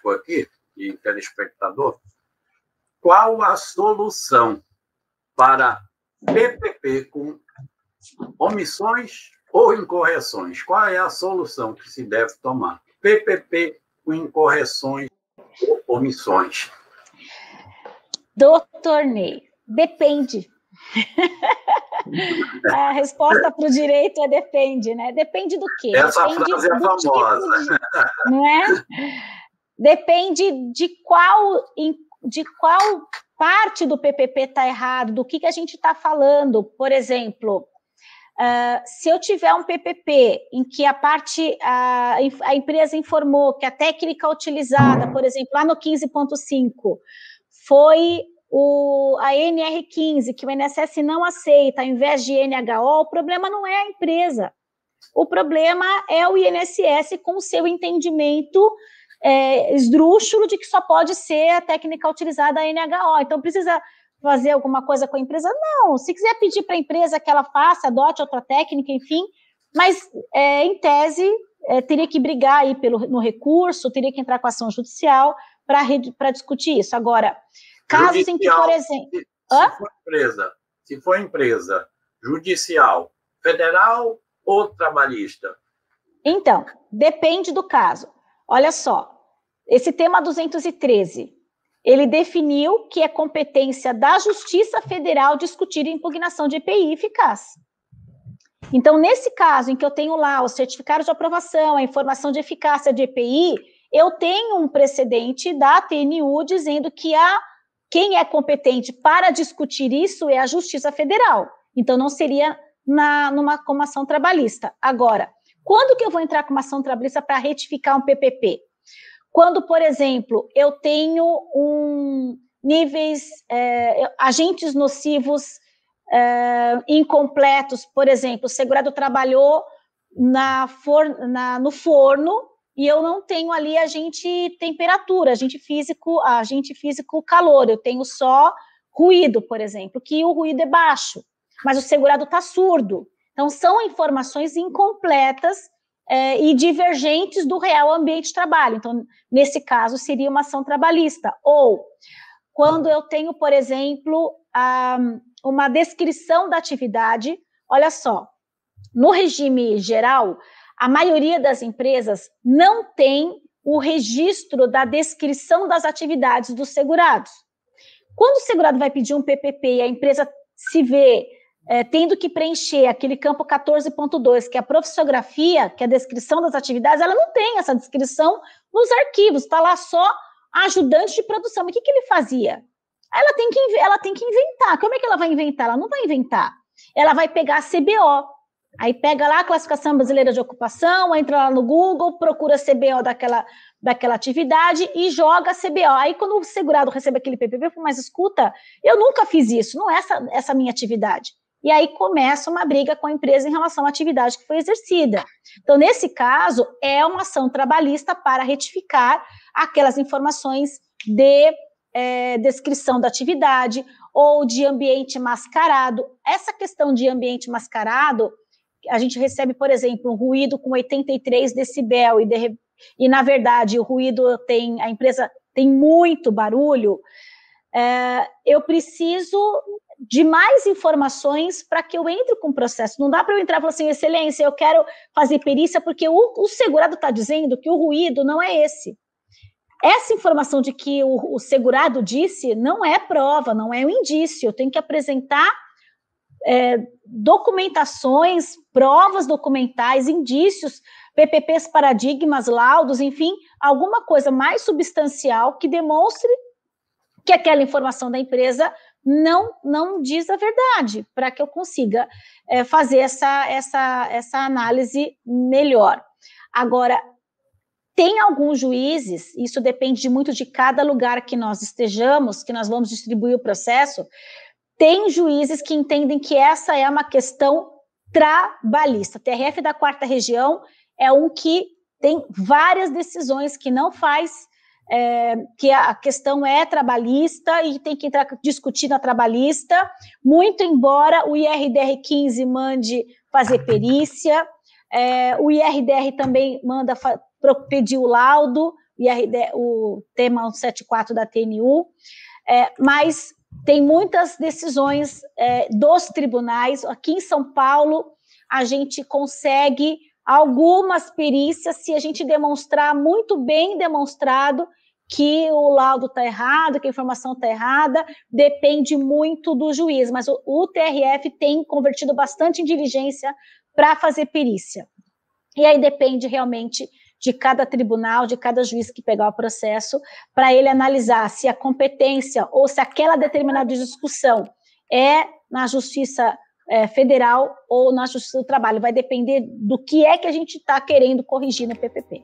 público aqui, e telespectador, qual a solução para PPP com omissões ou incorreções? Qual é a solução que se deve tomar? PPP com incorreções ou omissões? Doutor Ney, depende. A resposta para o direito é depende, né? Depende do quê? Essa Depende frase é famosa. Tipo não é? Depende de qual parte do PPP está errado, do que a gente está falando. Por exemplo, se eu tiver um PPP em que a empresa informou que a técnica utilizada, por exemplo, lá no 15.5, foi a NR15, que o INSS não aceita, ao invés de NHO, o problema não é a empresa. O problema é o INSS com o seu entendimento esdrúxulo de que só pode ser a técnica utilizada a NHO. Então, precisa fazer alguma coisa com a empresa? Não. Se quiser pedir para a empresa que ela faça, adote outra técnica, enfim, mas, em tese, teria que brigar aí no recurso, teria que entrar com ação judicial para discutir isso. Agora, casos em que, por exemplo... Se for empresa judicial, federal ou trabalhista? Então, depende do caso. Olha só, esse tema 213, ele definiu que é competência da Justiça Federal discutir a impugnação de EPI eficaz. Então, nesse caso em que eu tenho lá o certificado de aprovação, a informação de eficácia de EPI, eu tenho um precedente da TNU dizendo que quem é competente para discutir isso é a Justiça Federal. Então, não seria com uma ação trabalhista. Agora, quando que eu vou entrar com uma ação trabalhista para retificar um PPP? Quando, por exemplo, eu tenho agentes nocivos incompletos, por exemplo, o segurado trabalhou no forno e eu não tenho ali agente temperatura, agente físico calor, eu tenho só ruído, por exemplo, que o ruído é baixo, mas o segurado está surdo. Então, são informações incompletas e divergentes do real ambiente de trabalho. Então, nesse caso, seria uma ação trabalhista. Ou, quando eu tenho, por exemplo, uma descrição da atividade, olha só, no regime geral, a maioria das empresas não tem o registro da descrição das atividades dos segurados. Quando o segurado vai pedir um PPP e a empresa se vê tendo que preencher aquele campo 14.2, que é a profissiografia, que é a descrição das atividades, ela não tem essa descrição nos arquivos, está lá só ajudante de produção. Mas o que ele fazia? Ela tem que inventar. Como é que ela vai inventar? Ela não vai inventar. Ela vai pegar a CBO. Aí pega lá a Classificação Brasileira de Ocupação, entra lá no Google, procura a CBO daquela atividade e joga a CBO. Aí quando o segurado recebe aquele PPP, eu falo, mas escuta, eu nunca fiz isso, não é essa minha atividade. E aí começa uma briga com a empresa em relação à atividade que foi exercida. Então, nesse caso, é uma ação trabalhista para retificar aquelas informações de descrição da atividade ou de ambiente mascarado. Essa questão de ambiente mascarado, a gente recebe, por exemplo, um ruído com 83 decibel e na verdade, a empresa tem muito barulho, eu preciso de mais informações para que eu entre com o processo. Não dá para eu entrar e falar assim, excelência, eu quero fazer perícia, porque o segurado está dizendo que o ruído não é esse. Essa informação de que o segurado disse não é prova, não é um indício. Eu tenho que apresentar documentações, provas documentais, indícios, PPPs, paradigmas, laudos, enfim, alguma coisa mais substancial que demonstre que aquela informação da empresa não diz a verdade, para que eu consiga fazer essa análise melhor. Agora, tem alguns juízes, isso depende muito de cada lugar que nós estejamos, que nós vamos distribuir o processo, tem juízes que entendem que essa é uma questão trabalhista. TRF da 4ª Região é um que tem várias decisões que não faz, que a questão é trabalhista e tem que entrar discutir na trabalhista, muito embora o IRDR 15 mande fazer perícia, o IRDR também manda pedir o laudo, o tema 174 da TNU, mas tem muitas decisões dos tribunais. Aqui em São Paulo, a gente consegue algumas perícias se a gente demonstrar muito bem demonstrado que o laudo está errado, que a informação está errada, depende muito do juiz, mas o TRF tem convertido bastante em diligência para fazer perícia. E aí depende realmente de cada tribunal, de cada juiz que pegar o processo, para ele analisar se a competência ou se aquela determinada discussão é na Justiça Federal ou na Justiça do Trabalho. Vai depender do que é que a gente está querendo corrigir no PPP.